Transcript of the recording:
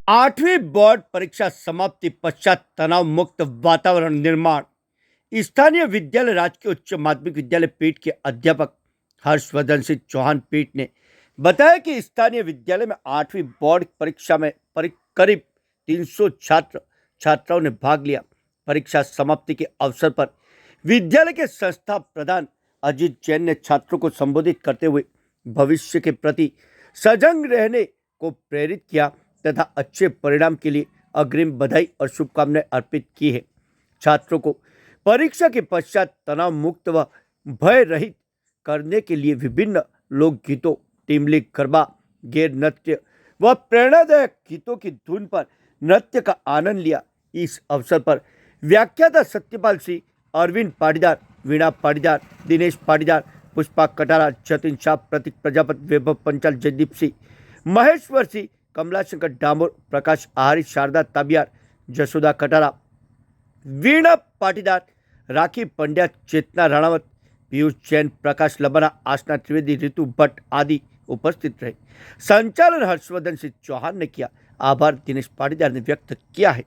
8वीं बोर्ड परीक्षा समाप्ति पश्चात तनाव मुक्त वातावरण निर्माण। स्थानीय विद्यालय राजकीय उच्च माध्यमिक विद्यालय पीठ के अध्यापक हर्षवर्धन सिंह चौहान पीठ ने बताया कि स्थानीय विद्यालय में 8वीं बोर्ड परीक्षा में करीब 300 छात्र छात्राओं ने भाग लिया। परीक्षा समाप्ति के अवसर पर विद्यालय के संस्था प्रधान अजीत जैन ने छात्रों को संबोधित करते हुए भविष्य के प्रति सजग रहने को प्रेरित किया तथा अच्छे परिणाम के लिए अग्रिम बधाई और शुभकामनाएं अर्पित की है। छात्रों को परीक्षा के पश्चात तनाव मुक्त व भय रहित करने के लिए विभिन्न लोकगीतों, टीमली गरबा, गैर नृत्य व प्रेरणादायक गीतों की धुन पर नृत्य का आनंद लिया। इस अवसर पर व्याख्याता सत्यपाल सिंह, अरविंद पाटीदार, वीणा पाटीदार, दिनेश पाटीदार, पुष्पा कटारा, जतिन शाह, प्रतीक प्रजापति, वैभव पंचाल, जयदीप सिंह, महेश्वर सिंह, कमलाशंकर डामोर, प्रकाश आहारी, शारदा ताबियार, जसोदा कटारा, वीणा पाटीदार, राखी पंड्या, चेतना राणावत, पीयूष जैन, प्रकाश लबाना, आसना त्रिवेदी, ऋतु भट्ट आदि उपस्थित रहे। संचालन हर्षवर्धन सिंह चौहान ने किया। आभार दिनेश पाटीदार ने व्यक्त किया है।